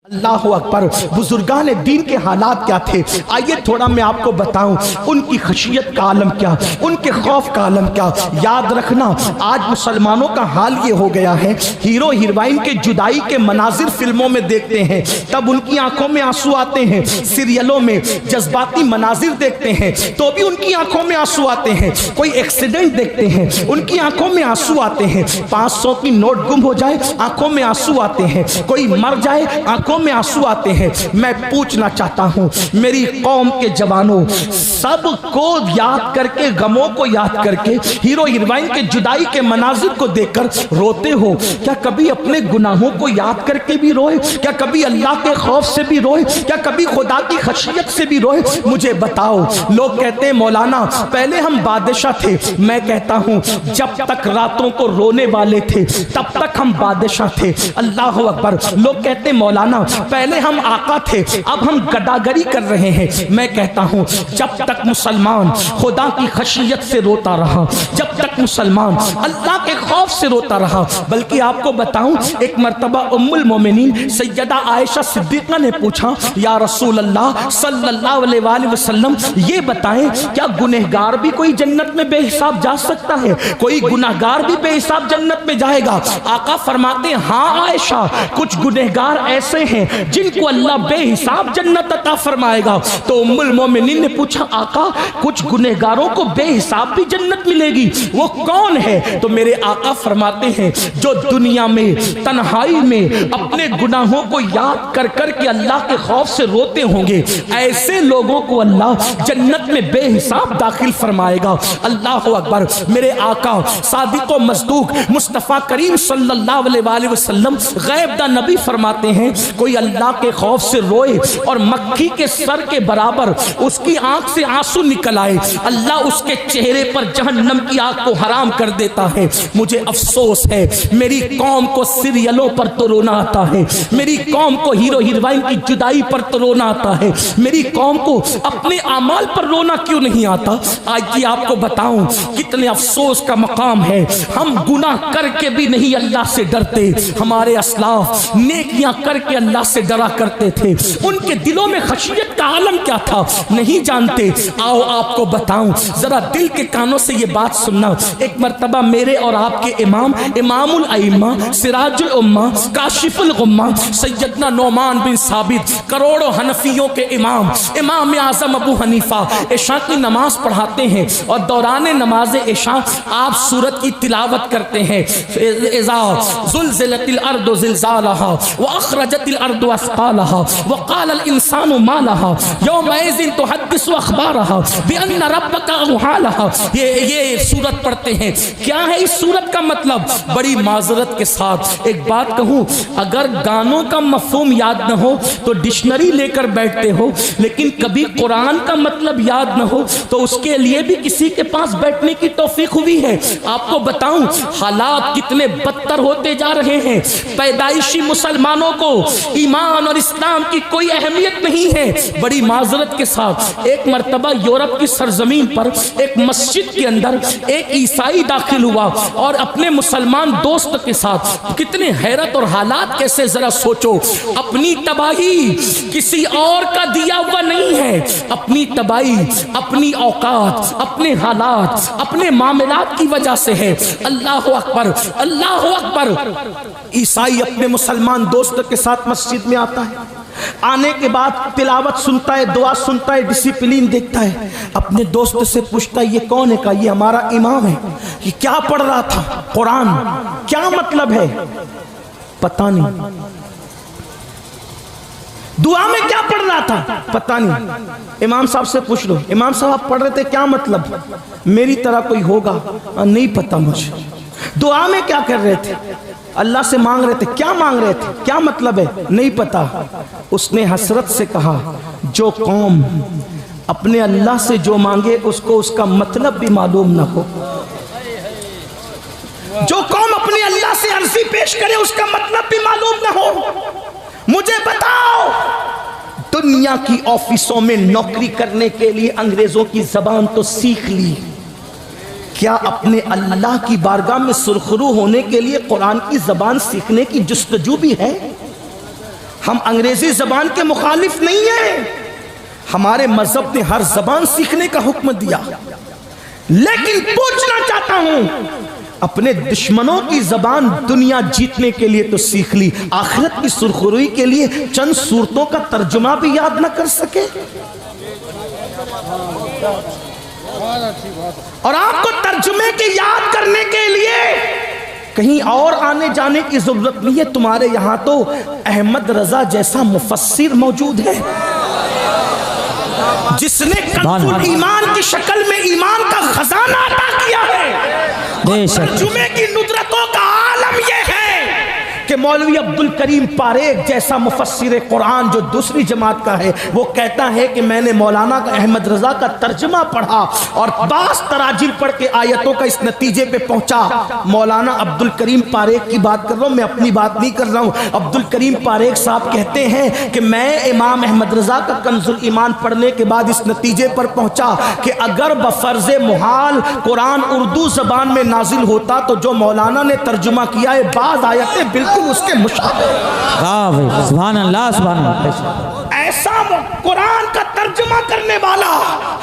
اللہ اکبر، بزرگان دین کے حالات کیا تھے؟ آئیے تھوڑا میں آپ کو بتاؤں ان کی خشیت کا عالم کیا، ان کے خوف کا عالم کیا۔ یاد رکھنا آج مسلمانوں کا حال یہ ہو گیا ہے، ہیرو ہیروئن کے جدائی کے مناظر فلموں میں دیکھتے ہیں تب ان کی آنکھوں میں آنسو آتے ہیں، سیریلوں میں جذباتی مناظر دیکھتے ہیں تو بھی ان کی آنکھوں میں آنسو آتے ہیں، کوئی ایکسیڈنٹ دیکھتے ہیں ان کی آنکھوں میں آنسو آتے ہیں، 500 کی نوٹ گم ہو جائے آنکھوں میں آنسو آتے ہیں، کوئی مر جائے آنکھوں میں آنسو آتے ہیں۔ میں پوچھنا چاہتا ہوں میری قوم کے جوانوں، سب کو یاد کر کے، غموں کو یاد کر کے، ہیرو ہیروئن کے جدائی کے مناظر کو دیکھ کر روتے ہو؟ کیا کبھی اپنے گناہوں کو یاد کر کے بھی روئے؟ کیا کبھی اللہ کے خوف سے بھی روئے؟ کیا کبھی خدا کی خشیت سے بھی روئے؟ مجھے بتاؤ۔ لوگ کہتے ہیں مولانا پہلے ہم بادشاہ تھے، میں کہتا ہوں جب تک راتوں کو رونے والے تھے تب تک ہم بادشاہ تھے۔ اللہ اکبر۔ لوگ کہتے ہیں مولانا پہلے ہم آقا تھے اب ہم گداگری کر رہے ہیں، میں کہتا ہوں جب تک مسلمان خدا کی خشیت سے روتا رہا، جب تک مسلمان اللہ کے خوف سے روتا رہا، بلکہ آپ کو بتاؤں ایک مرتبہ ام المومنین سیدہ عائشہ صدیقہ نے پوچھا یا رسول اللہ صلی اللہ علیہ وآلہ وسلم یہ بتائیں کیا گنہگار بھی کوئی جنت میں بے حساب جا سکتا ہے؟ کوئی گنہگار بھی بے حساب جنت میں جائے گا؟ آقا فرماتے ہیں ہاں عائشہ، کچھ گنہگار ایسے ہیں جن کو اللہ بے حساب جنت عطا فرمائے گا۔ تو ام المومنین نے پوچھا آقا کچھ گنہگاروں کو بے حساب بھی جنت ملے گی، وہ کون ہے؟ تو میرے آقا فرماتے ہیں جو دنیا میں تنہائی میں اپنے گناہوں کو یاد کر کر کے اللہ کے خوف سے روتے ہوں گے، ایسے لوگوں کو اللہ جنت میں بے حساب داخل فرمائے گا۔ اللہ اکبر۔ میرے آقا صادق و مصدوق مصطفیٰ کریم صلی اللہ علیہ وآلہ وسلم غیب دا نبی فرماتے ہیں کوئی اللہ کے خوف سے روئے اور مکھی کے سر کے برابر اس کی آنکھ سے آنسو نکل آئے، اللہ اس کے چہرے پر جہنم کی آگ کو حرام کر دیتا ہے۔ مجھے افسوس ہے میری قوم کو سیریلوں پر تو رونا آتا ہے، میری قوم کو ہیرو ہیروئن کی جدائی پر تو رونا آتا ہے، میری قوم کو اپنے اعمال پر رونا کیوں نہیں آتا؟ آج یہ آپ کو بتاؤں کتنے افسوس کا مقام ہے، ہم گناہ کر کے بھی نہیں اللہ سے ڈرتے۔ ہمارے اسلاف نیکیاں کر کے اللہ سے ڈرا کرتے تھے، ان کے دلوں میں خشیت کا عالم کیا تھا نہیں جانتے۔ آؤ آپ کو بتاؤں، ذرا دل کے کانوں سے یہ بات سننا۔ ایک مرتبہ میرے اور آپ کے امام، امام الائمہ، سراج الامہ، کاشف الغمہ، سیدنا نعمان بن ثابت، کروڑوں حنفیوں کے امام، امام اعظم ابو حنیفہ عشاء کی نماز پڑھاتے ہیں اور دوران نماز عشاء آپ سورت کی تلاوت کرتے ہیں اذا زلزلت الارض زلزالہا واخرجت الارض اثقالها وقال الانسان ما لها يومئذ تحدث اخبارها بان ربك اوحى لها۔ یہ سورت پڑھتے ہیں۔ کیا ہے اس سورت کا مطلب؟ بڑی معذرت کے ساتھ ایک بات کہوں، اگر گانوں کا مفہوم یاد نہ ہو تو ڈکشنری لے کر بیٹھتے ہو، لیکن کبھی قرآن کا مطلب یاد نہ ہو تو اس کے لیے بھی کسی کے پاس بیٹھنے کی توفیق ہوئی ہے۔ آپ کو بتاؤں حالات کتنے بدتر ہوتے جا رہے ہیں، پیدائشی مسلمانوں کو ایمان اور اسلام کی کوئی اہمیت نہیں ہے۔ بڑی معذرت کے ساتھ ایک مرتبہ یورپ کی سرزمین پر ایک مسجد کے اندر ایک عیسائی داخل ہوا اور اپنے مسلمان دوست کے ساتھ، کتنے حیرت اور حالات کیسے ذرا سوچو، اپنی تباہی کسی اور کا دیا ہوا نہیں ہے، اپنی تباہی اپنی اوقات، اپنے حالات، اپنے معاملات کی وجہ سے ہے۔ اللہ اکبر، اللہ اکبر۔ عیسائی اپنے مسلمان دوست کے ساتھ مسجد میں آتا ہے، آنے کے بعد تلاوت سنتا ہے، دعا سنتا ہے، ڈسپلین دیکھتا ہے، اپنے دوست سے پوچھتا ہے یہ کون ہے؟ کہا یہ ہمارا امام ہے۔ یہ کیا پڑھ رہا تھا؟ قرآن۔ کیا مطلب ہے؟ پتہ نہیں۔ دعا میں کیا پڑھ رہا تھا؟ پتہ نہیں۔ امام صاحب سے پوچھ لو، امام صاحب پڑھ رہے تھے کیا مطلب؟ میری طرح کوئی ہوگا؟ نہیں پتہ مجھے۔ دعا میں کیا کر رہے تھے؟ اللہ سے مانگ رہے تھے، کیا مانگ رہے تھے؟ کیا مطلب ہے؟ نہیں پتا۔ اس نے حسرت سے کہا جو قوم اپنے اللہ سے جو مانگے اس کو اس کا مطلب بھی معلوم نہ ہو، جو قوم اپنے اللہ سے عرضی پیش کرے اس کا مطلب بھی معلوم نہ ہو۔ مجھے بتاؤ دنیا کی آفیسوں میں نوکری کرنے کے لیے انگریزوں کی زبان تو سیکھ لی، کیا اپنے اللہ کی بارگاہ میں سرخرو ہونے کے لیے قرآن کی زبان سیکھنے کی جستجو بھی ہے؟ ہم انگریزی زبان کے مخالف نہیں ہیں، ہمارے مذہب نے ہر زبان سیکھنے کا حکم دیا، لیکن پوچھنا چاہتا ہوں اپنے دشمنوں کی زبان دنیا جیتنے کے لیے تو سیکھ لی، آخرت کی سرخروئی کے لیے چند صورتوں کا ترجمہ بھی یاد نہ کر سکے؟ اور آپ کو ترجمے کے یاد کرنے کے لیے کہیں اور آنے جانے کی ضرورت نہیں ہے، تمہارے یہاں تو احمد رضا جیسا مفسر موجود ہے جس نے کنز الایمان کی شکل میں ایمان کا خزانہ عطا کیا ہے۔ ترجمے کی ندرتوں کا عالم یہ ہے کہ مولوی عبدالکریم پاریک جیسا مفسر قرآن جو دوسری جماعت کا ہے، وہ کہتا ہے کہ میں نے مولانا کا احمد رضا کا ترجمہ پڑھا اور بعض تراجم پڑھ کے آیتوں کا اس نتیجے پہ پہنچا۔ مولانا عبدالکریم پاریک کی بات کر رہا ہوں، میں اپنی بات نہیں کر رہا ہوں۔ عبدالکریم پاریک صاحب کہتے ہیں کہ میں امام احمد رضا کا کنز الایمان پڑھنے کے بعد اس نتیجے پر پہنچا کہ اگر بفرض محال قرآن اردو زبان میں نازل ہوتا تو جو مولانا نے ترجمہ کیا ہے بعض آیتیں بالکل اس کے مشابہ، سبحان اللہ سبحان اللہ، ایسا قرآن کا ترجمہ کرنے والا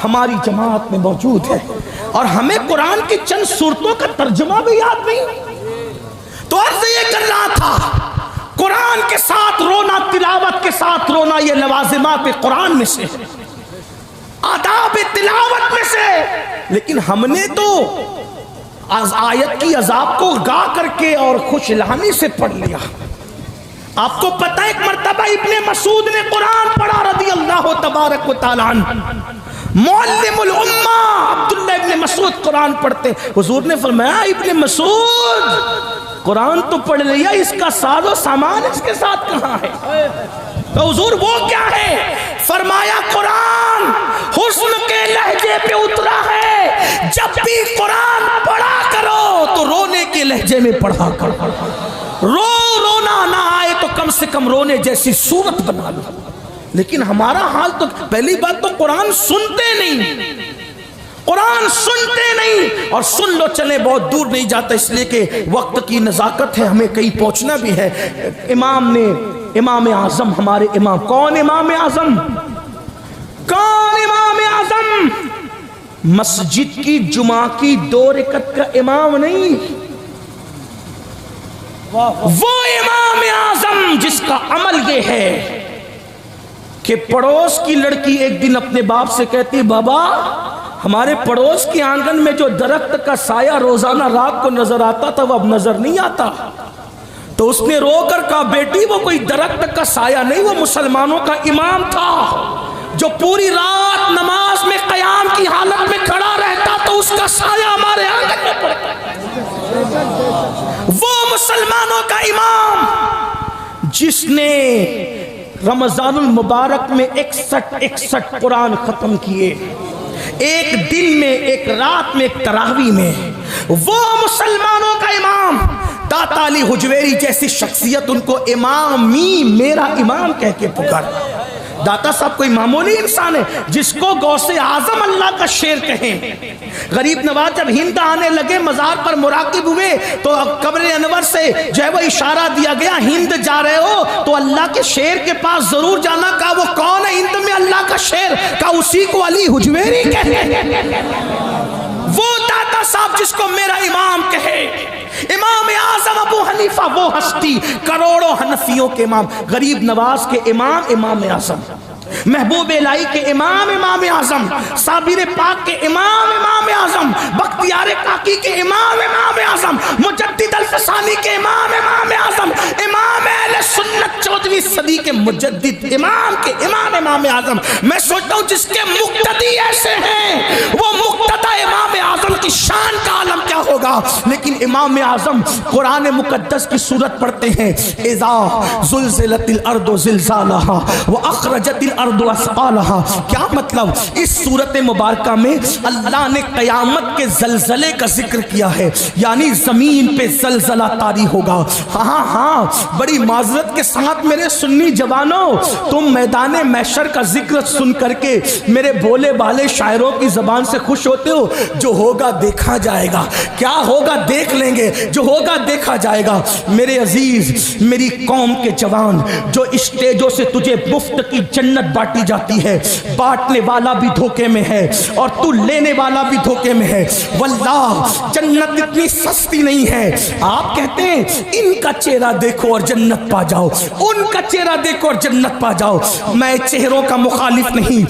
ہماری جماعت میں موجود ہے، اور ہمیں قرآن کی چند صورتوں کا ترجمہ بھی یاد نہیں۔ تو عرض یہ کر رہا تھا قرآن کے ساتھ رونا، تلاوت کے ساتھ رونا یہ لوازمات قرآن میں سے، آداب تلاوت میں سے، لیکن ہم نے تو آیت کی عذاب کو گا کر کے اور خوش لہانی سے پڑھ لیا۔ آپ کو پتہ ایک مرتبہ ابن مسعود نے قرآن پڑھا رضی اللہ تبارک و تعالیٰ عنہ، معلم الامہ عبداللہ ابن مسعود قرآن پڑھتے، حضور نے فرمایا ابن مسعود قرآن تو پڑھ لیا، اس کا ساز و سامان اس کے ساتھ کہاں ہے؟ تو حضور وہ کیا ہے؟ فرمایا قرآن حسن کے لہجے پہ اترا ہے، جب بھی قرآن پڑھا کرو تو رونے کے لہجے میں پڑھا کرو، رونا نہ آئے تو کم سے کم رونے جیسی صورت بنا لو۔ لیکن ہمارا حال تو پہلی بات تو قرآن سنتے نہیں، قرآن سنتے نہیں، اور سن لو چلے بہت دور نہیں جاتا، اس لیے کہ وقت کی نزاکت ہے، ہمیں کہیں پہنچنا بھی ہے۔ امام اعظم ہمارے امام، کون امام اعظم؟ کون امام اعظم؟ مسجد کی جمعہ کی 2 رکعت کا امام نہیں، وہ امام اعظم جس کا عمل یہ ہے کہ پڑوس کی لڑکی ایک دن اپنے باپ سے کہتی بابا ہمارے پڑوس کی آنگن میں جو درخت کا سایہ روزانہ رات کو نظر آتا تھا وہ اب نظر نہیں آتا۔ تو اس نے رو کر کہا بیٹی وہ کوئی درخت کا سایہ نہیں، وہ مسلمانوں کا امام تھا جو پوری رات نماز میں قیام کی حالت میں کھڑا رہتا تو اس کا سایہ ہمارے آنگن میں پڑتا۔ وہ مسلمانوں کا امام جس نے رمضان المبارک میں 61 قرآن ختم کیے، ایک دن میں، ایک رات میں، ایک تراویح میں، وہ مسلمانوں کا امام داتا علی حجویری جیسی شخصیت ان کو امامی، میرا امام کہہ کے پکار۔ داتا صاحب کوئی معمولی انسان ہے جس کو غوث اعظم اللہ کا شیر کہیں۔ غریب نواز جب ہند آنے لگے مزار پر مراقب ہوئے تو قبر انور سے جو ہے وہ اشارہ دیا گیا ہند جا رہے ہو تو اللہ کے شیر کے پاس ضرور جانا۔ کہا وہ کون ہے ہند میں اللہ کا شیر؟ کہا اسی کو علی حجویری کہتے ہیں۔ وہ داتا صاحب جس کو میرا امام کہے، امام اعظم ابو حنیفہ وہ ہستی، کروڑوں حنفیوں کے امام، غریب نواز کے امام امام اعظم، محبوب الہی کے امام امام اعظم، صابر پاک کے امام امام اعظم، بختیار کاکی کے امام امام اعظم، مجدد الفسانی کے امام امام اعظم، امام اہل سنت 14ویں صدی کے مجدد امام کے امام امام اعظم۔ میں سوچتا ہوں جس کے مقتدی ایسے ہیں وہ مقتدی امام اعظم کی شان کا عالم کیا ہوگا۔ لیکن امام اعظم قرآن مقدس کی سورت پڑھتے ہیں اذا زلزلت الارض زلزالہا واخرجت الارض اثقالہا۔ کیا مطلب؟ اس سورت مبارکہ میں اللہ نے قیامت کے زلزلے کا ذکر کیا ہے، یعنی زمین پہ زلزلہ طاری ہوگا۔ ہاں بڑی معذرت کے ساتھ میرے سنی جوانوں، تم میدان محشر کا ذکر سن کر کے میرے بولے بالے شاعروں کی زبان سے خوش ہوتے ہو. جو ہوگا دیکھا جائے گا، کیا ہوگا دیکھ لیں گے، جو ہوگا دیکھا جائے گا. میرے عزیز، میری قوم کے جوان، جو اسٹیجوں سے تجھے مفت کی جنت بانٹی جاتی ہے، بانٹنے والا بھی دھوکے میں ہے اور تو لینے والا بھی دھوکے میں ہے. واللہ جنت اتنی سستی نہیں ہے. آپ کہتے ہیں ان کا چہرہ دیکھو اور جنت پا جاؤ، ان کا چہرہ دیکھو اور جنت پا جاؤ. میں چہروں کا مخالف نہیں.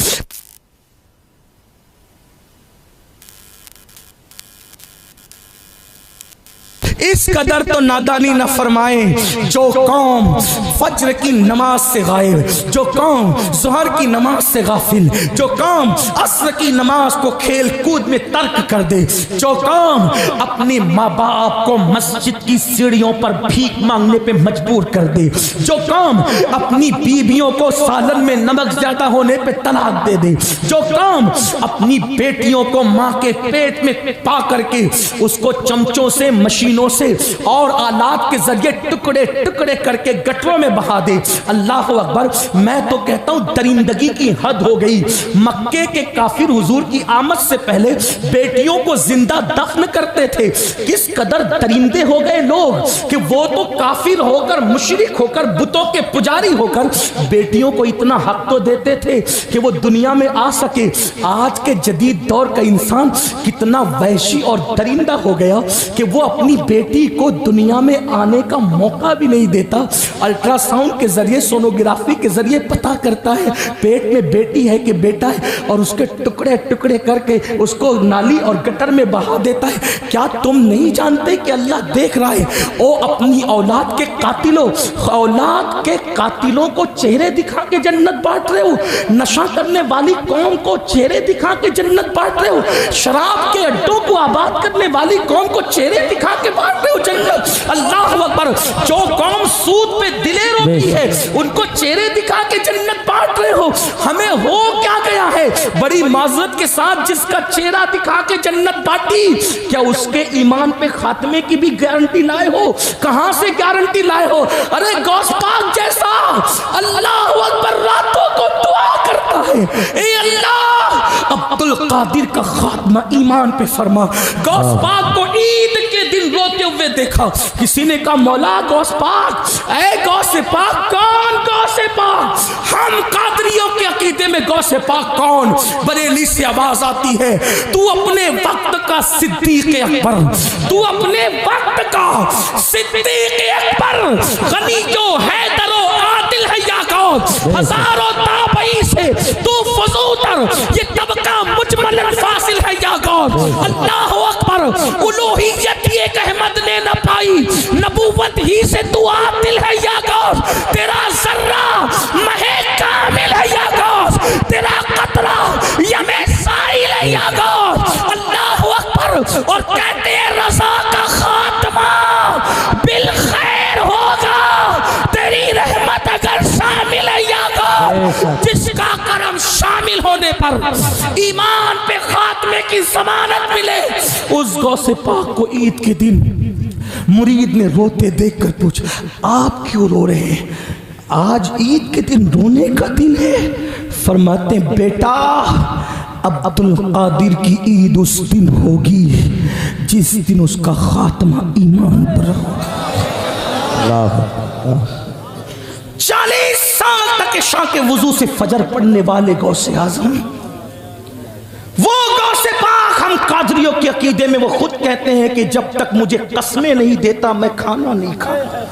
اس قدر تو نادانی نہ فرمائیں جو قوم فجر کی نماز سے غائب، جو قوم ظہر کی نماز سے غافل، جو قوم عصر کی نماز کو کھیل کود میں ترک کر دے، جو قوم اپنے ماں باپ کو مسجد کی سیڑھیوں پر بھیک مانگنے پہ مجبور کر دے، جو قوم اپنی بیویوں کو سالن میں نمک زیادہ ہونے پہ طلاق دے دے، جو قوم اپنی بیٹیوں کو ماں کے پیٹ میں پا کر کے اس کو چمچوں سے، مشینوں سے اور آلات کے ذریعے ٹکڑے ٹکڑے کر کے گٹروں میں بہا دے. اللہ اکبر. میں تو کہتا ہوں درندگی کی حد ہو گئی. مکے کے کافر حضور کی آمد سے پہلے بیٹیوں کو زندہ دفن کرتے تھے. کس قدر درندے ہو گئے لوگ کہ وہ تو کافر ہو کر، مشرک ہو کر، بتوں کے پجاری ہو کر بیٹیوں کو اتنا حق تو دیتے تھے کہ وہ دنیا میں آ سکے. آج کے جدید دور کا انسان کتنا وحشی اور درندہ ہو گیا کہ وہ اپنی بیٹی کو دنیا میں آنے کا موقع بھی نہیں دیتا. الٹرا ساؤنڈ کے ذریعے، سونوگرافی کے ذریعے پتا کرتا ہے پیٹ میں بیٹی ہے کہ بیٹا ہے، اور اس کے ٹکڑے ٹکڑے کر کے اس کو نالی اور گٹر میں بہا دیتا ہے. کیا تم نہیں جانتے کہ اللہ دیکھ رہا ہے؟ او اپنی اولاد کے قاتلوں، اولاد کے قاتلوں کو چہرے دکھا کے جنت بانٹ رہے ہو. نشہ کرنے والی قوم کو چہرے دکھا کے جنت بانٹ رہے ہو. شراب کے اڈوں کو آباد کرنے والی قوم کو چہرے دکھا کے بانٹ رہے ہو جنت. اللہ اکبر. جو قوم سود پہ دلیں روتی ہے ان کو چہرے دکھا کے جنت بانٹ رہے ہو. ہمیں ہو کیا گیا ہے؟ بڑی معذرت کے ساتھ جس کا چہرہ دکھا کے جنت بانٹی، کیا اس کے ایمان پہ خاتمے کی بھی گارنٹی لائے ہو؟ کہاں سے گارنٹی لائے ہو؟ ارے غوث پاک جیسا اللہ اکبر راتوں کو دعا کرتا ہے، اے اللہ عبد القادر کا خاتمہ ایمان پہ فرما. غوث پاک کو عید کے دن روتے ہوئے دیکھا. کسی نے کہا مولا غوث پاک، اے غوث پاک کون؟ غوث پاک ہم قادریوں کے عقیدے میں غوث پاک کون؟ بریلی سے آواز آتی ہے تو اپنے وقت کا صدیق اکبر، تو اپنے وقت کا صدیق اکبر، غنی جو حیدر و عادل ہے یا کون؟ ہزاروں تابعی سے تو فضوتر، یہ طبقہ مجمل فاصل ہے یا کون؟ اللہ اکبر. الوہیت ایک احمد نے نہ پائی، نبوت ہی سے تو عادل ہے یا کون؟ تیرا ذرہ مہے کامل ہے یا کون؟ تیرا قطرہ یم سائل ہے یا کون؟ اللہ اکبر. اور کہتے ہیں رضا کا خاتمہ بالخیر ہوگا، تیری رحمت اگر شامل ہے یا کون؟ جس کا کرم شامل ہونے پر ایمان پہ خاتمے کی ضمانت ملے. اس غوث پاک کو عید کے دن مرید نے روتے دیکھ کر پوچھا آپ کیوں رو رہے ہیں؟ آج عید کے دن رونے کا دن ہے. فرماتے ہیں بیٹا عبد القادر کی عید اس دن ہوگی جس دن اس کا خاتمہ ایمان پر ہوگا. 40 سال تک عشاء کے وضو سے فجر پڑھنے والے غوث اعظم، وہ غوث پاک ہم قادریوں کے عقیدے میں وہ خود کہتے ہیں کہ جب تک مجھے قسمیں نہیں دیتا میں کھانا نہیں کھاتا،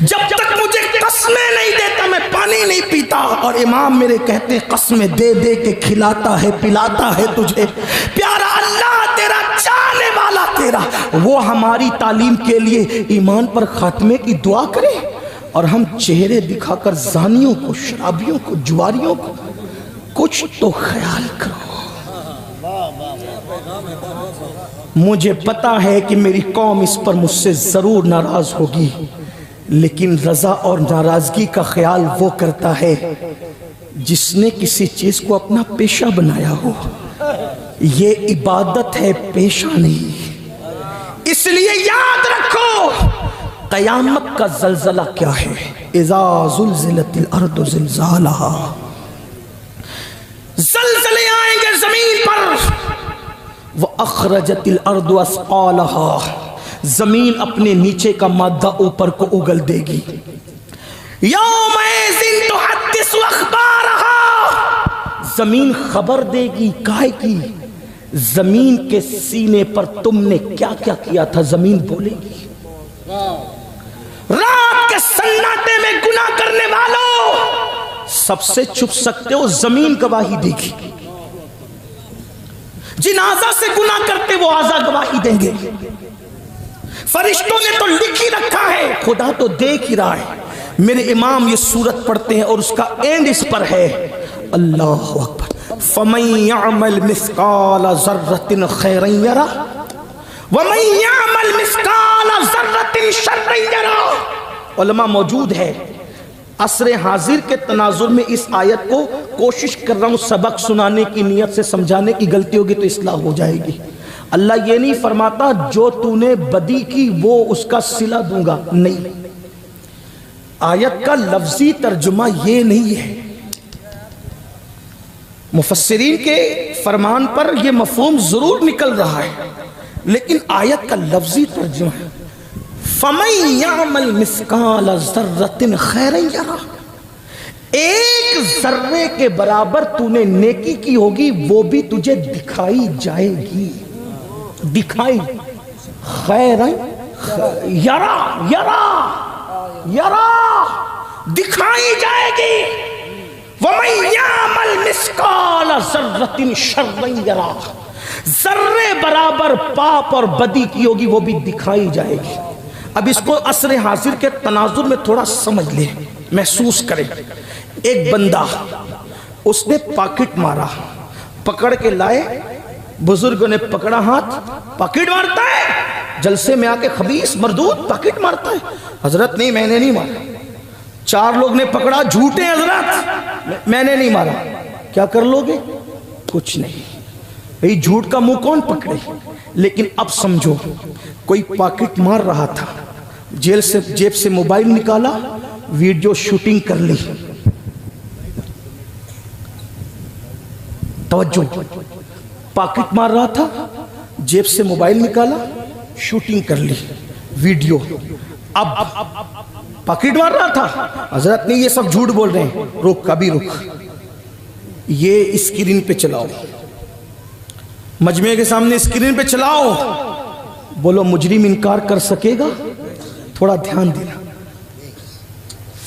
جب تک مجھے قسمیں نہیں دیتا میں پانی نہیں پیتا. اور امام میرے کہتے ہیں قسمیں دے دے کے کھلاتا ہے پلاتا ہے تجھے پیارا اللہ تیرا، چاہنے والا تیرا. وہ ہماری تعلیم کے لیے ایمان پر خاتمے کی دعا کرے اور ہم چہرے دکھا کر زانیوں کو، شرابیوں کو، جواریوں کو کچھ تو خیال کرو. مجھے پتا ہے کہ میری قوم اس پر مجھ سے ضرور ناراض ہوگی، لیکن رضا اور ناراضگی کا خیال وہ کرتا ہے جس نے کسی چیز کو اپنا پیشہ بنایا ہو. یہ عبادت ہے، پیشہ نہیں. اس لیے یاد رکھو قیامت کا زلزلہ کیا ہے؟ اذا زلزلت الارض زلزالہا، زلزلے آئیں گے زمین پر، وَأَخْرَجَتِ الْأَرْضُ أَثْقَالَهَا، زمین اپنے نیچے کا مادہ اوپر کو اگل دے گی. یَوْمَئِذٍ تُحَدِّثُ أَخْبَارَهَا، زمین خبر دے گی. کائے کی؟ زمین کے سینے پر تم نے کیا کیا کیا تھا زمین بولے گی. رات کے سناٹے میں گناہ کرنے والوں سب سے چھپ سکتے ہو، زمین گواہی دے گی. جن اعضاء سے گناہ کرتے وہ اعضاء گواہی دیں گے. فرشتوں نے تو لکھ ہی رکھا ہے، خدا تو دیکھ ہی رہا ہے. میرے امام یہ سورت پڑھتے ہیں اور اس کا اینڈ اس پر ہے، اللہ اکبر، فَمَن يَعْمَلْ مِثْقَالَ ذَرَّةٍ خَيْرًا يَرَهُ وَمَن يَعْمَلْ مِثْقَالَ ذَرَّةٍ شَرًّا يَرَهُ. علماء موجود ہے. عصر حاضر کے تناظر میں اس آیت کو کوشش کر رہا ہوں سبق سنانے کی نیت سے سمجھانے کی، غلطی ہوگی تو اصلاح ہو جائے گی. اللہ یہ نہیں فرماتا جو تو نے بدی کی وہ اس کا صلہ دوں گا، نہیں. آیت کا لفظی ترجمہ یہ نہیں ہے. مفسرین کے فرمان پر یہ مفہوم ضرور نکل رہا ہے، لیکن آیت کا لفظی ترجمہ ہے فَمَن يَعْمَلْ مِثْقَالَ ذَرَّةٍ خَيْرًا يَرَهُ، ایک ذرے کے برابر تو نے نیکی کی ہوگی وہ بھی تجھے دکھائی جائے گی. دکھائی خیرًا یرا دکھائی جائے گی. وَمَن يَعْمَلْ مِثْقَالَ ذَرَّةٍ شَرًّا يَرَهُ، ذرے برابر پاپ اور بدی کی ہوگی وہ بھی دکھائی جائے گی. اب اس کو عصر حاضر کے تناظر میں تھوڑا سمجھ لیں، محسوس کریں. ایک بندہ اس نے پاکٹ مارا، پکڑ کے لائے، بزرگوں نے پکڑا ہاتھ، پاکٹ مارتا ہے، جلسے میں آ کے خبیث مردود پاکٹ مارتا ہے. حضرت نہیں میں نے نہیں مارا. 4 لوگ نے پکڑا، جھوٹے حضرت میں نے نہیں مارا. کیا کر لو گے؟ کچھ نہیں. یہ جھوٹ کا منہ کون پکڑے؟ لیکن اب سمجھو، کوئی پاکٹ مار رہا تھا، جیب سے موبائل نکالا، ویڈیو شوٹنگ کر لی. توجہ، پاکٹ مار رہا تھا، جیب سے موبائل نکالا، شوٹنگ کر لی، ویڈیو. اب پاکٹ مار رہا تھا، حضرت نہیں یہ سب جھوٹ بول رہے ہیں. رک، ابھی رک، یہ اسکرین پہ چلاؤ، مجمع کے سامنے اسکرین پہ چلاؤ. بولو مجرم انکار کر سکے گا؟ تھوڑا دھیان دینا.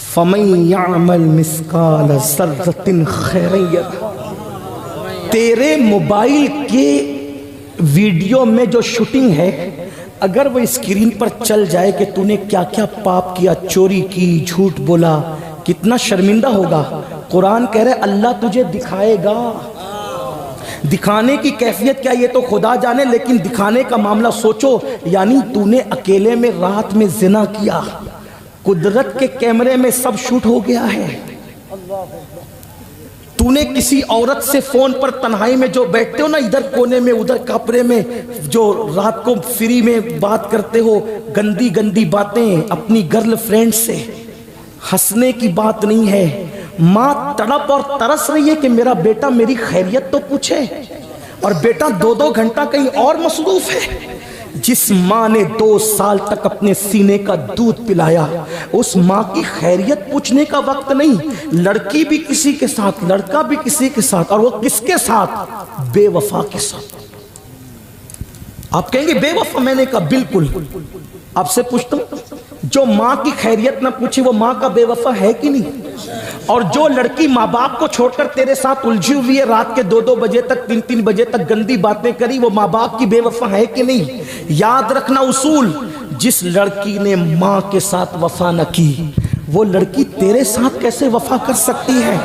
فَمَن يَعْمَلْ مِثْقَالَ ذَرَّةٍ خَيْرًا يَرَهُ، تیرے موبائل کے ویڈیو میں جو شوٹنگ ہے اگر وہ اسکرین پر چل جائے کہ تو نے کیا کیا پاپ کیا، چوری کی، جھوٹ بولا، کتنا شرمندہ ہوگا. قرآن کہہ رہے اللہ تجھے دکھائے گا. دکھانے کی کیفیت کیا یہ تو خدا جانے، لیکن دکھانے کا معاملہ سوچو. یعنی تو نے اکیلے میں رات میں زنا کیا، قدرت کے کیمرے میں سب شوٹ ہو گیا ہے. تو نے کسی عورت سے فون پر تنہائی میں جو بیٹھتے ہو نا، ادھر کونے میں ادھر کپڑے میں، جو رات کو فری میں بات کرتے ہو گندی گندی باتیں اپنی گرل فرینڈ سے، ہنسنے کی بات نہیں ہے. ماں تڑپ اور ترس رہی ہے کہ میرا بیٹا میری خیریت تو پوچھے، اور بیٹا 2 گھنٹہ کہیں اور مصروف ہے. جس ماں نے 2 سال تک اپنے سینے کا دودھ پلایا، اس ماں کی خیریت پوچھنے کا وقت نہیں. لڑکی بھی کسی کے ساتھ، لڑکا بھی کسی کے ساتھ، اور وہ کس کے ساتھ؟ بے وفا کے ساتھ. آپ کہیں گے بے وفا؟ میں نے کہا بالکل. آپ سے پوچھتا ہوں، جو ماں کی خیریت نہ پوچھے وہ ماں کا بے وفا ہے کہ نہیں؟ اور جو لڑکی ماں باپ کو چھوڑ کر تیرے ساتھ الجھی ہوئی ہے، رات کے 2 بجے تک 3 بجے تک گندی باتیں کری، وہ ماں باپ کی بے وفا ہے کہ نہیں؟ یاد رکھنا اصول، جس لڑکی نے ماں کے ساتھ وفا نہ کی وہ لڑکی تیرے ساتھ کیسے وفا کر سکتی ہے؟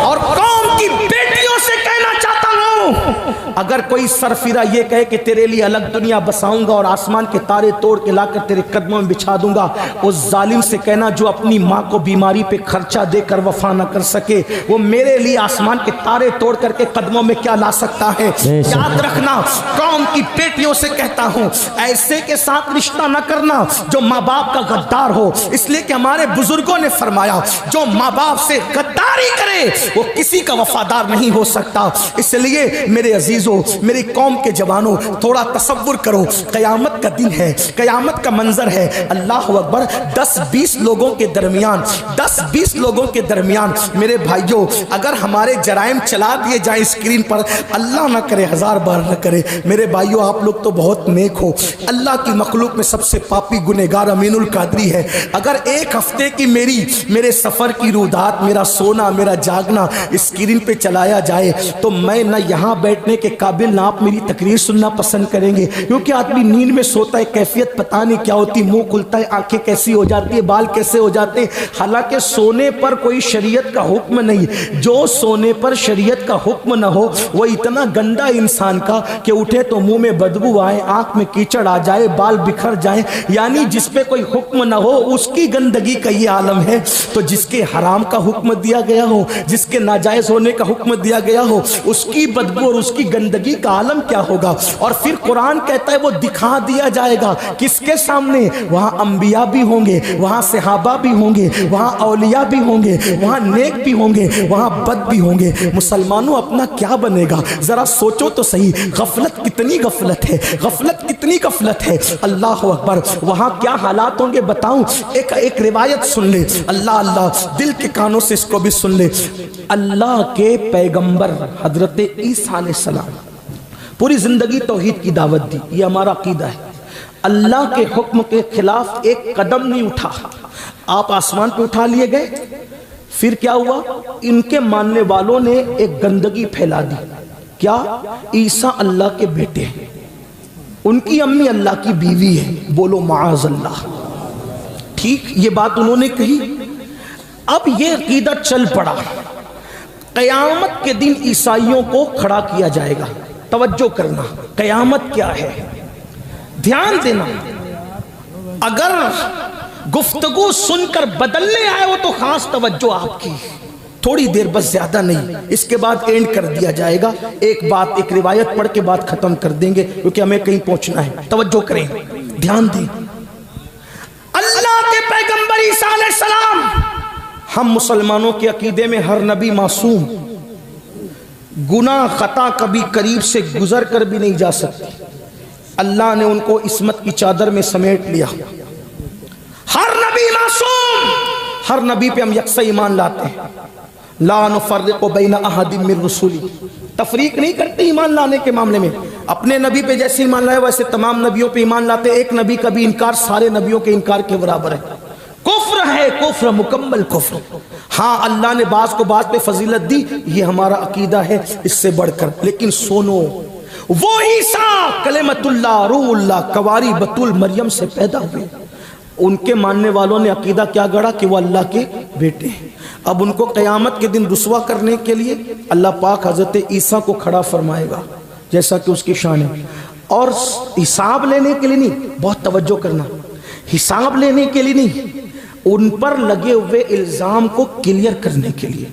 اور قوم کی بیٹیوں سے کہنا چاہتا ہوں، اگر کوئی سرفرا یہ کہے کہ تیرے لیے الگ دنیا بساؤں گا اور آسمان کے تارے توڑ کے لا کر تیرے قدموں میں بچھا دوں گا، اس ظالم سے کہنا جو اپنی ماں کو بیماری پہ خرچہ دے کر وفا نہ کر سکے، وہ میرے لیے آسمان کے تارے توڑ کر کے قدموں میں کیا لا سکتا ہے؟ یاد رکھنا، قوم کی بیٹیوں سے کہتا ہوں ایسے کے ساتھ رشتہ نہ کرنا جو ماں باپ کا غدار ہو، اس لیے کہ ہمارے بزرگوں نے فرمایا جو ماں باپ سے غداری کرے وہ کسی کا وفادار نہیں ہو سکتا۔ اس لیے میرے عزیزوں، میری قوم کے جوانوں، تھوڑا تصور کرو، قیامت کا دن ہے، قیامت کا منظر ہے، اللہ اکبر، 10-20 لوگوں کے درمیان 10-20 لوگوں کے درمیان میرے بھائیوں اگر ہمارے جرائم چلا دیے جائیں اسکرین پر، اللہ نہ کرے، 1000 بار نہ کرے، میرے بھائیوں آپ لوگ تو بہت نیک ہو، اللہ کی مخلوق میں سب سے پاپی گنہگار امین القادری ہے، اگر ایک ہفتے کی میرے سفر کی رودات، میرا سونا، میرا جاگنا اسکرین پہ چلایا جائے تو میں نہ یہاں بیٹھنے کے قابل، نہ آپ میری تقریر سننا پسند کریں گے، کیونکہ آدمی نیند میں سوتا ہے، کیفیت پتہ نہیں کیا ہوتی، منہ کھلتا ہے، آنکھیں کیسی ہو جاتی ہے، بال کیسے ہو جاتے ہیں، حالانکہ سونے پر کوئی شریعت کا حکم نہیں، جو سونے پر شریعت کا حکم نہ ہو وہ اتنا گندا انسان کا کہ اٹھے تو منہ میں بدبو آئے، آنکھ میں کیچڑ آ جائے، بال بکھر جائیں، یعنی جس پہ کوئی حکم نہ ہو اس کی گندگی کا یہ عالم ہے، تو جس کے حرام کا حکم دیا گیا ہو، جس کے ناجائز ہونے کا حکم دیا گیا ہو، اس کی بدبو اور اس کی گندگی کا عالم کیا ہوگا؟ اور پھر قرآن کہتا ہے وہ دکھا دیا جائے گا کس کے سامنے؟ وہاں انبیاء بھی ہوں گے، وہاں صحابہ بھی ہوں گے، وہاں اولیاء بھی ہوں گے، وہاں نیک بھی ہوں گے، وہاں بد بھی ہوں گے، مسلمانوں اپنا کیا بنے گا؟ ذرا سوچو تو صحیح، غفلت کتنی غفلت ہے، غفلت کتنی غفلت ہے، اللہ اکبر، وہاں کیا حالات ہوں گے بتاؤں؟ ایک روایت سن لے، اللہ دل کے کانوں سے اس کو بھی سن لے، اللہ کے پیغمبر حضرت عیسیٰ علیہ السلام پوری زندگی توحید کی دعوت دی، یہ ہمارا عقیدہ ہے، اللہ کے حکم کے خلاف ایک قدم نہیں اٹھا، آپ آسمان پہ اٹھا لیے گئے، پھر کیا ہوا؟ ان کے ماننے والوں نے ایک گندگی پھیلا دی، کیا؟ عیسیٰ اللہ کے بیٹے ہیں، ان کی امی اللہ کی بیوی ہے، بولو معاذ اللہ، ٹھیک یہ بات انہوں نے کہی، اب یہ عقیدہ چل پڑا، قیامت کے دن عیسائیوں کو کھڑا کیا جائے گا، توجہ کرنا، قیامت کیا ہے، دھیان دینا، اگر گفتگو سن کر بدلنے آئے ہو تو خاص توجہ آپ کی، تھوڑی دیر بس، زیادہ نہیں، اس کے بعد اینڈ کر دیا جائے گا، ایک روایت پڑھ کے بات ختم کر دیں گے کیونکہ ہمیں کہیں پہنچنا ہے، توجہ کریں، دھیان دیں، اللہ کے پیغمبر عیسیٰ علیہ السلام، ہم مسلمانوں کے عقیدے میں ہر نبی معصوم، گناہ خطا کبھی قریب سے گزر کر بھی نہیں جا سکتی، اللہ نے ان کو عصمت کی چادر میں سمیٹ لیا، ہر نبی معصوم، ہر نبی پہ ہم یکساں ایمان لاتے ہیں، لا نفرق بین احد من رسولی، تفریق نہیں کرتے ایمان لانے کے معاملے میں، اپنے نبی پہ جیسے ایمان لائے ویسے تمام نبیوں پہ ایمان لاتے، ایک نبی کا بھی انکار سارے نبیوں کے انکار کے برابر ہے، کفر ہے، کفر، مکمل کفر، ہاں اللہ نے بعض کو بعض پہ فضیلت دی، یہ ہمارا عقیدہ ہے اس سے بڑھ کر، لیکن سنو، وہ عیسیٰ کلمت اللہ، روح اللہ، کواری بطول مریم سے پیدا ہوئے، ان کے ماننے والوں نے عقیدہ کیا گڑا کہ وہ اللہ کے بیٹے ہیں، اب ان کو قیامت کے دن رسوا کرنے کے لیے اللہ پاک حضرت عیسیٰ کو کھڑا فرمائے گا جیسا کہ اس کی شان ہے، اور حساب لینے کے لیے نہیں، بہت توجہ کرنا، حساب لینے کے لیے نہیں، ان پر لگے ہوئے الزام کو کلیئر کرنے کے لیے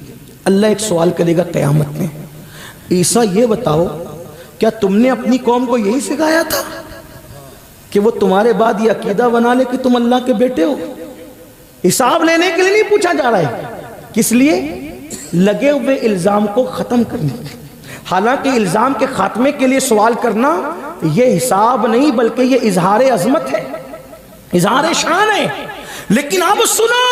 اللہ ایک سوال کرے گا قیامت میں، عیسیٰ یہ بتاؤ کیا تم نے اپنی قوم کو یہی سکھایا تھا کہ وہ تمہارے بعد یہ عقیدہ بنا لے کہ تم اللہ کے بیٹے ہو؟ حساب لینے کے لیے نہیں پوچھا جا رہا ہے، کس لیے؟ لگے ہوئے الزام کو ختم کرنے کے لیے، حالانکہ الزام کے خاتمے کے لیے سوال کرنا یہ حساب نہیں بلکہ یہ اظہار عظمت ہے، اظہار شان ہے، لیکن اب سنو،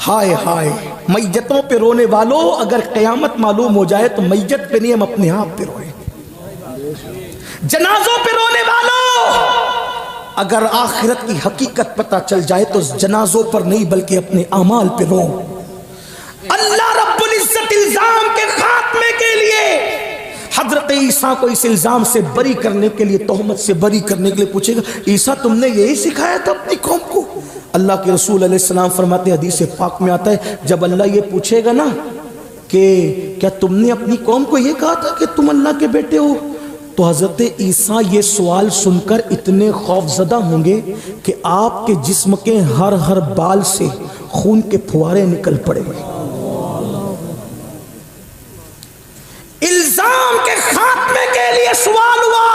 ہائے ہائے میتوں پہ رونے والوں، اگر قیامت معلوم ہو جائے تو میت پہ نہیں ہم اپنے آپ پہ روئیں، جنازوں پہ رونے والوں، اگر آخرت کی حقیقت پتہ چل جائے تو جنازوں پر نہیں بلکہ اپنے اعمال پہ رو، اللہ رب العزت الزام کے خاتمے کے لیے حضرت عیسیٰ کو اس الزام سے بری کرنے کے لیے، تہمت سے بری کرنے کے لیے پوچھے گا، عیسیٰ تم نے یہی سکھایا تھا اپنی قوم کو؟ اللہ کے رسول علیہ السلام فرماتے ہیں، حدیث پاک میں آتا ہے، جب اللہ یہ پوچھے گا نا کہ کیا تم نے اپنی قوم کو یہ کہا تھا کہ تم اللہ کے بیٹے ہو؟ تو حضرت عیسیٰ یہ سوال سن کر اتنے خوف زدہ ہوں گے کہ آپ کے جسم کے ہر بال سے خون کے پھوارے نکل پڑے گے۔ الزام کے خاتمے کے لیے سوال ہوا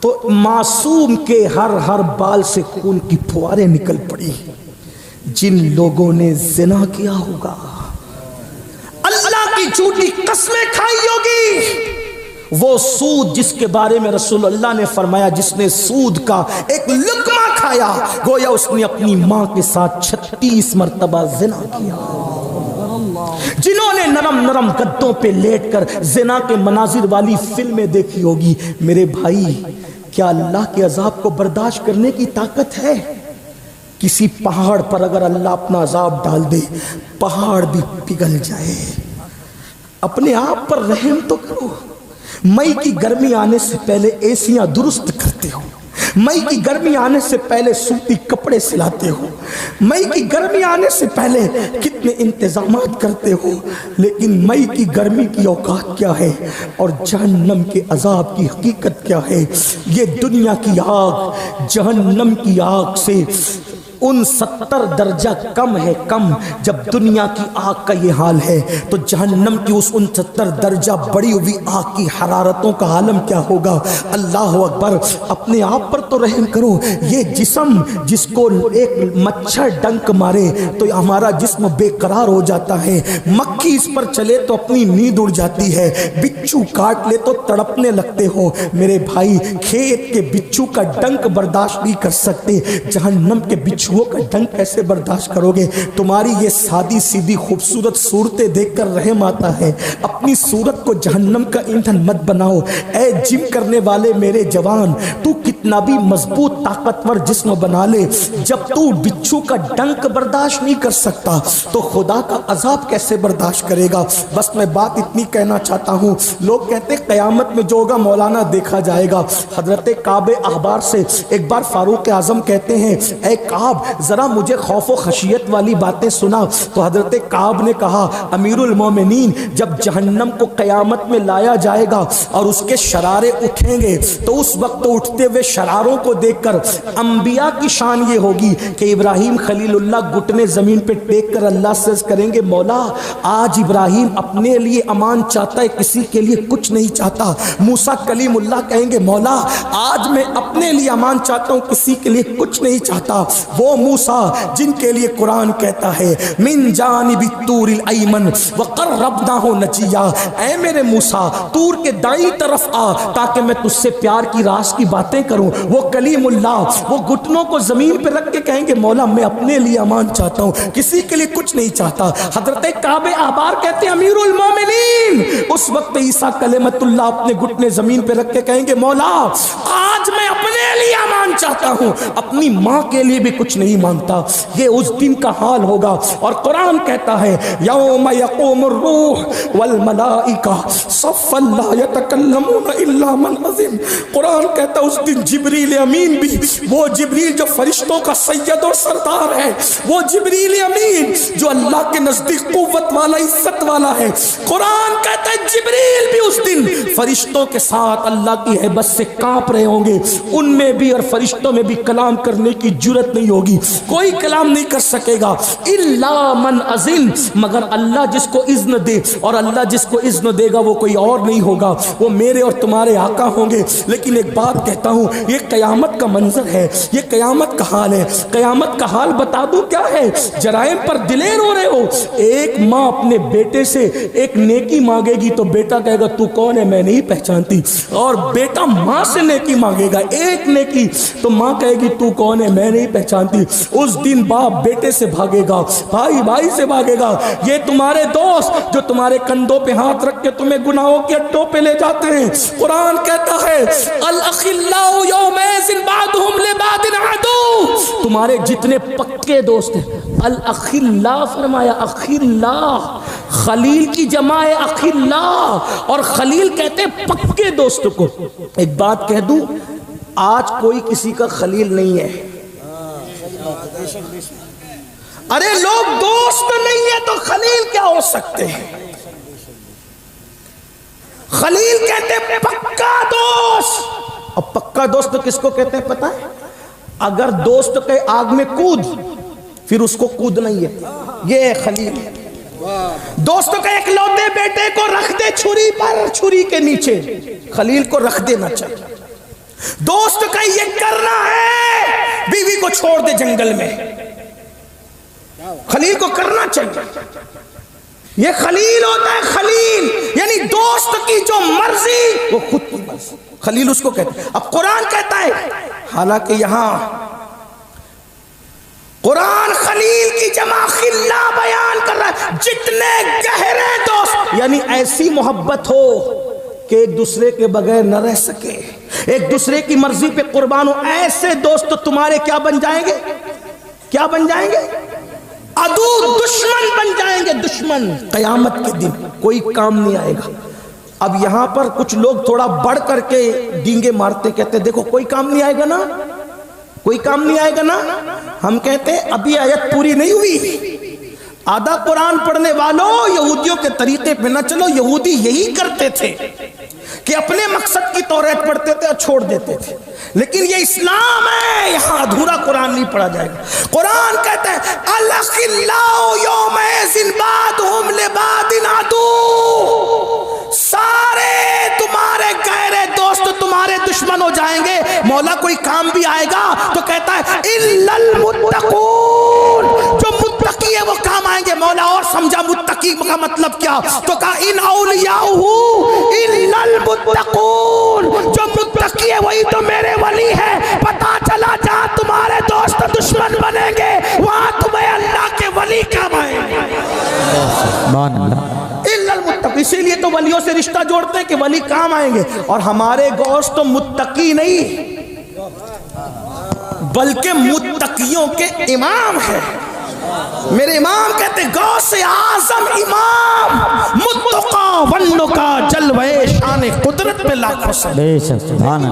تو معصوم کے ہر بال سے خون کی پھوارے نکل پڑی۔ جن لوگوں نے زنا کیا ہوگا، اللہ کی جھوٹی قسمیں کھائی ہوگی، وہ سود جس کے بارے میں رسول اللہ نے فرمایا جس نے سود کا ایک لقمہ کھایا گویا اس نے اپنی ماں کے ساتھ 36 مرتبہ زنا کیا۔ جنہوں نے نرم گدوں پہ لیٹ کر زنا کے مناظر والی فلمیں دیکھی ہوگی، میرے بھائی کیا اللہ کے عذاب کو برداشت کرنے کی طاقت ہے؟ کسی پہاڑ پر اگر اللہ اپنا عذاب ڈال دے پہاڑ بھی پگھل جائے۔ اپنے آپ پر رحم تو کرو۔ مئی کی گرمی آنے سے پہلے ایسیاں درست کرتے ہو، مئی کی گرمی آنے سے پہلے سوتی کپڑے سلاتے ہو، مئی کی گرمی آنے سے پہلے کتنے انتظامات کرتے ہو، لیکن مئی کی گرمی کی اوقات کیا ہے اور جہنم کے عذاب کی حقیقت کیا ہے؟ یہ دنیا کی آگ جہنم کی آگ سے 69 درجہ کم ہے، کم۔ جب دنیا کی آگ کا یہ حال ہے تو جہنم کی اس 69 درجہ بڑی ہوئی آگ کی حرارتوں کا عالم کیا ہوگا؟ اللہ اکبر۔ اپنے آپ پر تو رحم کرو۔ یہ جسم جس کو ایک مچھر ڈنک مارے تو ہمارا جسم بے قرار ہو جاتا ہے، مکھی اس پر چلے تو اپنی نیند اڑ جاتی ہے، بچھو کاٹ لے تو تڑپنے لگتے ہو۔ میرے بھائی کھیت کے بچھو کا ڈنک برداشت نہیں کر سکتے، جہنم کے بچھو کا ڈنک کیسے برداشت کرو گے؟ تمہاری یہ سادی سیدھی خوبصورت صورتیں دیکھ کر رحم آتا ہے۔ اپنی صورت کو جہنم کا ایندھن مت بناؤ۔ اے جم کرنے والے میرے جوان، تو کتنا بھی مضبوط طاقتور جسم بنا لے، جب تو بچھو کا ڈنک برداشت نہیں کر سکتا تو خدا کا عذاب کیسے برداشت کرے گا؟ بس میں بات اتنی کہنا چاہتا ہوں۔ لوگ کہتے ہیں قیامت میں جو ہوگا مولانا دیکھا جائے گا۔ حضرت کعب احبار سے ایک بار فاروق اعظم کہتے ہیں اے کعب ذرا مجھے خوف و خشیت والی باتیں سنا۔ تو حضرت کعب نے کہا امیر المومنین جب جہنم کو قیامت میں لایا جائے گا اور اس کے شرارے اٹھیں گے تو اس وقت اٹھتے ہوئے شراروں کو دیکھ کر انبیاء کی شان یہ ہوگی کہ ابراہیم خلیل اللہ گھٹنے زمین پہ ٹیک کر اللہ سے کریں گے مولا آج ابراہیم اپنے لیے امان چاہتا ہے، کسی کے لیے کچھ نہیں چاہتا۔ موسیٰ کلیم اللہ کہیں گے مولا آج میں اپنے لیے امان چاہتا ہوں، کسی کے لیے کچھ نہیں چاہتا۔ وہ موسیٰ جن کے لیے قرآن کہتا ہے من جانب الطور الایمن وقربناہ نجیا، اے میرے موسیٰ طور کے دائیں طرف آ تاکہ میں تجھ سے پیار کی راز کی باتیں کروں۔ وہ کلیم اللہ وہ گھٹنوں کو زمین پہ رکھ کے کہیں گے مولا میں اپنے لیے امان چاہتا ہوں، کسی کے لیے کچھ نہیں چاہتا۔ حضرت کعب احبار کہتے ہیں امیر المومنین اس وقت عیسیٰ کلمت اللہ اپنے گھٹنے زمین پہ رکھ کے کہیں گے مولا آج میں اپنے لیے امان چاہتا ہوں، اپنی ماں کے لیے بھی کچھ نہیں مانگتا۔ یہ اس دن کا حال ہوگا اور قرآن کہتا ہے یوم یقوم الروح والملائکہ صفا لا یتکلمون الا من اذن۔ قرآن کہتا ہے اس دن جبریل امین بھی، وہ جبریل جو فرشتوں کا سید اور سردار ہے، وہ جبریل امین جو اللہ کے نزدیک قوت والا عزت والا ہے، قرآن کہتا ہے جبریل بھی اس دن فرشتوں کے ساتھ اللہ کی ہیبت سے کانپ رہے ہوں گے۔ ان میں بھی اور فرشتوں میں بھی کلام کرنے کی جرت نہیں ہوگی، کوئی کلام نہیں کر سکے گا الا من اذن، مگر اللہ جس کو اذن دے، اور اللہ جس کو اذن دے گا وہ کوئی اور نہیں ہوگا، وہ میرے اور تمہارے آقا ہوں گے۔ لیکن ایک بات کہتا ہوں یہ قیامت کا منظر ہے، یہ قیامت کا حال ہے۔ قیامت کا حال بتا دوں کیا ہے؟ جرائم پر دلیر ہو رہے ہو، ایک ماں اپنے بیٹے سے ایک نیکی مانگے گی تو بیٹا کہے گا تو کون ہے میں نہیں پہچانتی، اور بیٹا ماں سے نیکی مانگے گا ایک نیکی تو ماں کہے گی تو کون ہے میں نہیں پہچانتی۔ اس دن باپ بیٹے سے بھاگے گا، بھائی بھائی سے بھاگے گا۔ یہ تمہارے دوست جو تمہارے کندھوں پہ ہاتھ رکھ کے تمہیں گناہوں کے اڈوں پہ لے جاتے ہیں، قرآن کہتا ہے الاخلاء یومئذ بعضهم لبعض عدو، تمہارے جتنے پکے دوست ہیں الاخلاء فرمایا، اخلاء خلیل کی جمع ہے اخلاء، اور خلیل کہتے ہیں پکے دوست کو۔ ایک بات کہہ دوں آج کوئی کسی کا خلیل نہیں ہے، ارے لوگ دوست نہیں ہے تو خلیل کیا ہو سکتے ہیں؟ خلیل کہتے ہیں پکا دوست. اور پکا دوست کس کو کہتے ہیں پتہ ہے؟ اگر دوست کے آگ میں کود پھر اس کو کودنا ہی ہے، یہ ہے خلیل. دوست کے ایک لوتے بیٹے کو رکھ دے چھری پر، چھری کے نیچے، خلیل کو رکھ دینا چاہیے. دوست کا یہ کرنا ہے بیوی کو چھوڑ دے جنگل میں، خلیل کو کرنا چاہیے. یہ خلیل ہوتا ہے، خلیل یعنی دوست کی جو مرضی وہ خود کی مرضی، خلیل اس کو کہتے ہیں. اب قرآن کہتا ہے، حالانکہ یہاں قرآن خلیل کی جمع خلا بیان کر رہا ہے، جتنے گہرے دوست، یعنی ایسی محبت ہو کہ ایک دوسرے کے بغیر نہ رہ سکے، ایک دوسرے کی مرضی پہ قربان ہو. ایسے دوست تمہارے کیا بن جائیں گے؟ کیا بن جائیں گے؟ عدو، دشمن بن جائیں گے. دشمن قیامت کے دن کوئی کام نہیں آئے گا. اب یہاں پر کچھ لوگ تھوڑا بڑھ کر کے ڈینگے مارتے، کہتے دیکھو کوئی کام نہیں آئے گا نا، کوئی کام نہیں آئے گا نا. ہم کہتے ہیں ابھی آیت پوری نہیں ہوئی. آدھا قرآن پڑھنے والوں یہودیوں کے طریقے پہ نہ چلو. یہودی یہی کرتے تھے کہ اپنے مقصد کی توریت پڑھتے تھے اور چھوڑ دیتے تھے. لیکن یہ اسلام ہے، یہاں ادھورا قرآن نہیں پڑھا جائے گا. قرآن کہتا ہے الاخلاء یومئذ بعضهم لبعض عدو، سارے تمہارے گہرے دوست تمہارے دشمن ہو جائیں گے. مولا کوئی کام بھی آئے گا تو کہتا ہے الا المتقون، جو متقی ہے وہ کام آئیں گے. مولا اور سمجھا متقی کا مطلب کیا؟ تو کہا ان اولیاءہ الا المتقون، جو متقی ہے وہی تو میرے ولی ہے. پتا چلا جہاں تمہارے دوست دشمن بنیں گے وہاں تمہیں اللہ کے ولی کام آئیں گے. اسی لیے تو ولیوں سے رشتہ جوڑتے ہیں کہ ولی کام آئیں گے. اور ہمارے غوث تو متقی نہیں بلکہ متقیوں کے امام ہے. میرے امام کہتے غوث اعظم امام متقا ونکا جلوہ شان قدرت پہ لاکھوں سے.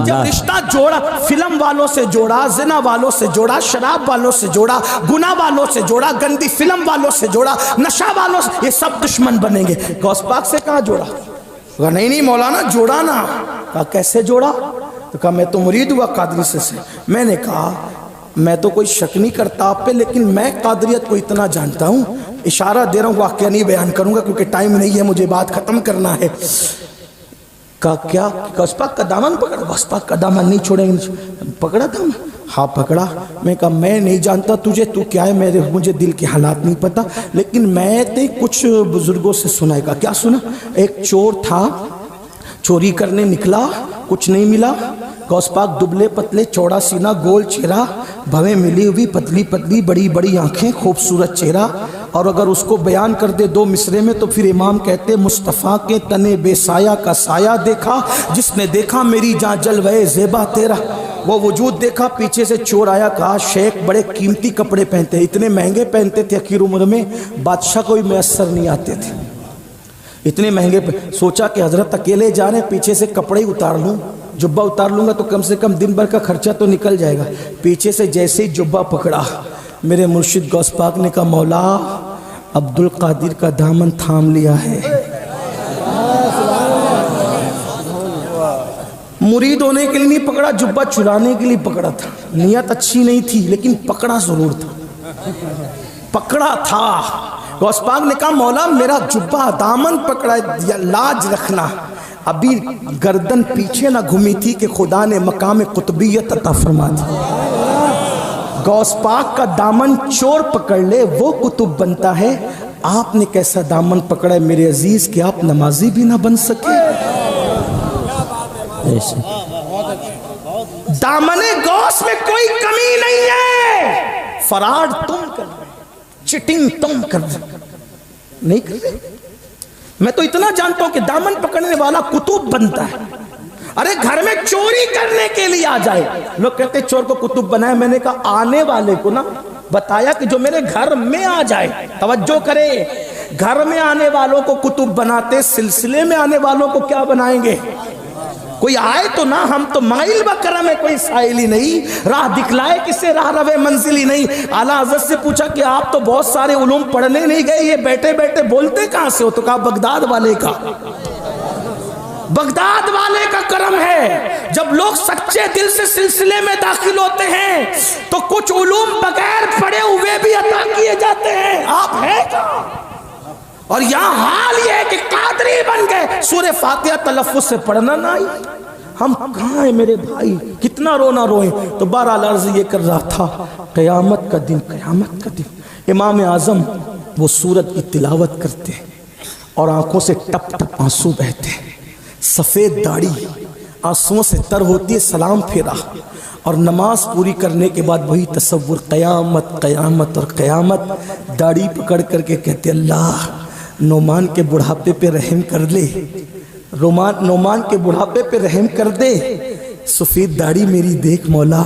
جب رشتہ جوڑا، فلم والوں سے جوڑا، زنا والوں سے جوڑا، شراب والوں سے جوڑا، گناہ والوں سے جوڑا، گندی فلم والوں سے جوڑا، نشہ والوں سے، یہ سب دشمن بنیں گے. غوث پاک سے کہاں جوڑا؟ کہا نہیں مولانا جوڑا نا. کہا کیسے جوڑا؟ تو کہا میں تو مرید ہوا قادری سے. میں نے کہا میں تو کوئی شک نہیں کرتا آپ پہ، لیکن میں قادریت کو اتنا جانتا ہوں، اشارہ دے رہا ہوں، واقعہ نہیں بیان کروں گا کیونکہ ٹائم نہیں ہے، مجھے بات ختم کرنا ہے. کہا کیا؟ غوث پاک کا دامن پکڑا. غوث پاک کا دامن نہیں چھوڑیں گے. پکڑا دامن؟ ہاں پکڑا. میں کہا میں نہیں جانتا تجھے، تو کیا ہے، مجھے دل کے حالات نہیں پتا، لیکن میں نے کچھ بزرگوں سے سنا ہے. کہا کیا سنا؟ ایک چور تھا، چوری کرنے نکلا، کچھ نہیں ملا. غوث پاک دبلے پتلے، چوڑا سینہ، گول چہرہ، بھویں ملی ہوئی، پتلی پتلی، بڑی بڑی آنکھیں، خوبصورت چہرہ. اور اگر اس کو بیان کر دے دو مصرے میں تو پھر امام کہتے مصطفیٰ کے تنے بے سایہ کا سایہ دیکھا، جس نے دیکھا میری جاں جلوہ زیبا تیرا. وہ وجود دیکھا. پیچھے سے چور آیا، کہا شیخ بڑے قیمتی کپڑے پہنتے ہیں، اتنے مہنگے پہنتے تھے، اخیر عمر میں بادشاہ کوئی میسر نہیں آتے تھے، اتنے مہنگے. سوچا کہ حضرت اکیلے جا رہے ہیں، پیچھے سے کپڑے ہی اتار لوں، جبہ اتار لوں گا تو کم سے کم دن بھر کا خرچہ تو نکل جائے گا. پیچھے سے جیسے ہی جبہ پکڑا، میرے مرشد غوث پاک نے کہا مولا عبد القادر کا دامن تھام لیا ہے. مرید ہونے کے لیے نہیں پکڑا، جبہ چرانے کے لیے پکڑا تھا. نیت اچھی نہیں تھی لیکن پکڑا ضرور تھا، پکڑا تھا. غوث پاک نے کہا مولا میرا جبہ دامن پکڑا ہے، لاج رکھنا. ابھی گردن پیچھے نہ گھومی تھی کہ خدا نے مقام قطبیت عطا فرما دی. غوث پاک کا دامن چور پکڑ لے وہ قطب بنتا ہے. آپ نے کیسا دامن پکڑا ہے میرے عزیز کہ آپ نمازی بھی نہ بن سکے. دامن غوث میں کوئی کمی نہیں ہے. فراڈ تم کر رہے، چٹنگ تم کر رہے، نہیں کر رہے. میں تو اتنا جانتا ہوں کہ دامن پکڑنے والا قطب بنتا ہے. ارے گھر میں چوری کرنے کے لیے آ جائے، لوگ کہتے ہیں چور کو قطب بنائے. میں نے کہا آنے والے کو نا بتایا کہ جو میرے گھر میں آ جائے. توجہ کرے، گھر میں آنے والوں کو قطب بناتے، سلسلے میں آنے والوں کو کیا بنائیں گے؟ کوئی آئے تو نہ، ہم تو مائل بکرم ہے، کوئی سائل ہی نہیں، راہ دکھلائے کسے راہ روے منزل ہی نہیں۔ اعلیٰ حضرت سے پوچھا کہ آپ تو بہت سارے علوم پڑھنے نہیں گئے، یہ بیٹھے بیٹھے بولتے کہاں سے ہو؟ تو کہا بغداد والے کا، بغداد والے کا کرم ہے۔ جب لوگ سچے دل سے سلسلے میں داخل ہوتے ہیں تو کچھ علوم بغیر پڑھے ہوئے بھی عطا کیے جاتے ہیں۔ آپ ہیں کیا؟ اور یہاں حال یہ ہے کہ قادری بن گئے، سورہ فاتحہ تلفظ سے پڑھنا نہ آئی۔ ہم کہاں ہیں میرے بھائی؟ کتنا رونا روئیں۔ تو بہرحال عرض یہ کر رہا تھا، قیامت کا دن، قیامت کا دن امام اعظم وہ سورت کی تلاوت کرتے اور آنکھوں سے ٹپ ٹپ آنسو بہتے، سفید داڑھی آنسوؤں سے تر ہوتی ہے، سلام پھیرا اور نماز پوری کرنے کے بعد وہی تصور، قیامت قیامت اور قیامت، داڑھی پکڑ کر کے کہتے اللہ نعمان کے بڑھاپے پہ رحم کر لے، نعمان کے بڑھاپے پہ رحم کر دے، سفید داڑھی میری دیکھ مولا،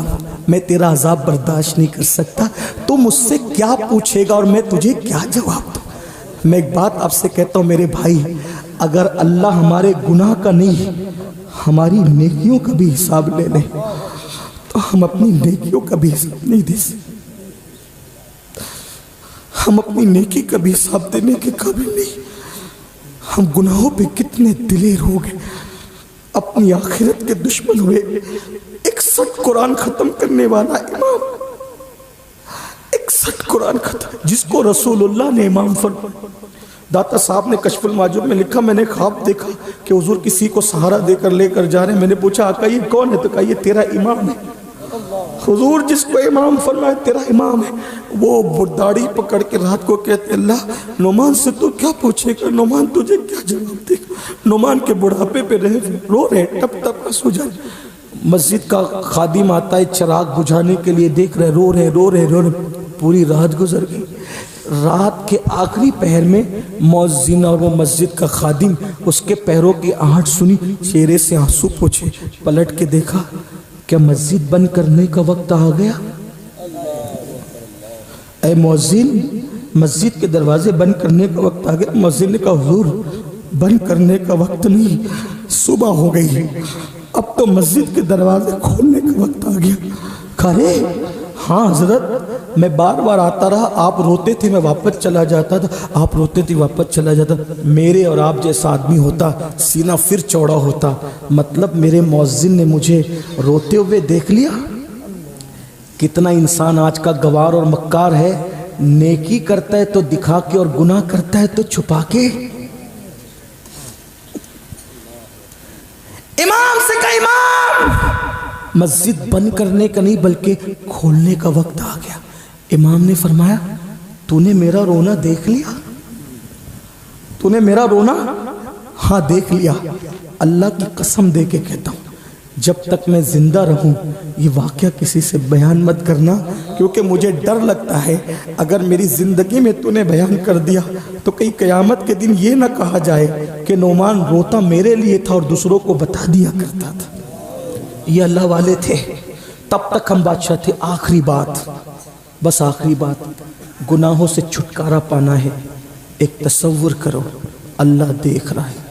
میں تیرا عذاب برداشت نہیں کر سکتا، تو مجھ سے کیا پوچھے گا اور میں تجھے کیا جواب دوں۔ میں ایک بات آپ سے کہتا ہوں میرے بھائی، اگر اللہ ہمارے گناہ کا نہیں ہماری نیکیوں کا بھی حساب لے لیں تو ہم اپنی نیکیوں کا بھی حساب نہیں دے سکتے، ہم اپنی نیکی کا بھی حساب دینے کے قابل نہیں۔ ہم گناہوں پہ کتنے دلیر ہو گئے، اپنی آخرت کے دشمن ہوئے۔ 61 قرآن ختم کرنے والا امام، 61 قرآن ختم، جس کو رسول اللہ نے امام فرمایا۔ داتا صاحب نے کشف المعجوب میں لکھا، میں نے خواب دیکھا کہ حضور کسی کو سہارا دے کر لے کر جا رہے ہیں۔ میں نے پوچھا آقا یہ کون ہے؟ تو کہا یہ تیرا امام ہے۔ حضور جس کو امام فرمائے تیرا امام ہے۔ وہ داڑھی پکڑ کے رات کو کہتے اللہ نعمان سے تو کیا پوچھے گا، نعمان تجھے کیا جواب دے گا؟ نعمان کے بڑھاپے پہ رو رہے، ٹپ ٹپ آنسو جا رہے۔ مسجد کا خادم آتا ہے چراغ بجھانے کے لیے، دیکھ رہے رو رہے۔ پوری رات گزر گئی۔ رات کے آخری پہر میں مؤذن اور وہ مسجد کا خادم، اس کے پیروں کی آہٹ سنی، چہرے سے آنسو پوچھے، پلٹ کے دیکھا کیا مسجد بند کرنے کا وقت آ گیا؟ اے مؤذن مسجد کے دروازے بند کرنے کا وقت آ گیا۔ مؤذن نے کہا حضور بند کرنے کا وقت نہیں، صبح ہو گئی ہے، اب تو مسجد کے دروازے کھولنے کا وقت آ گیا۔ کہا ہاں حضرت میں بار بار آتا رہا، آپ روتے تھے میں واپس چلا جاتا تھا، آپ روتے تھے واپس چلا جاتا، میرے اور آپ جیسا آدمی ہوتا سینہ پھر چوڑا ہوتا۔ مطلب میرے مؤذن نے مجھے روتے ہوئے دیکھ لیا۔ کتنا انسان آج کا گوار اور مکار ہے، نیکی کرتا ہے تو دکھا کے اور گناہ کرتا ہے تو چھپا کے۔ امام سے کہا امام مسجد بند کرنے کا نہیں بلکہ کھولنے کا وقت آ گیا۔ امام نے فرمایا تو نے میرا رونا دیکھ لیا؟ تو نے میرا رونا؟ ہاں دیکھ لیا۔ اللہ کی قسم دے کے کہتا ہوں جب تک میں زندہ رہوں یہ واقعہ کسی سے بیان مت کرنا، کیونکہ مجھے ڈر لگتا ہے اگر میری زندگی میں تو نے بیان کر دیا تو کئی قیامت کے دن یہ نہ کہا جائے کہ نعمان روتا میرے لیے تھا اور دوسروں کو بتا دیا کرتا تھا۔ یہ اللہ والے تھے، تب تک ہم بادشاہ تھے۔ آخری بات، بس آخری بات، گناہوں سے چھٹکارا پانا ہے۔ ایک تصور کرو، اللہ دیکھ رہا ہے،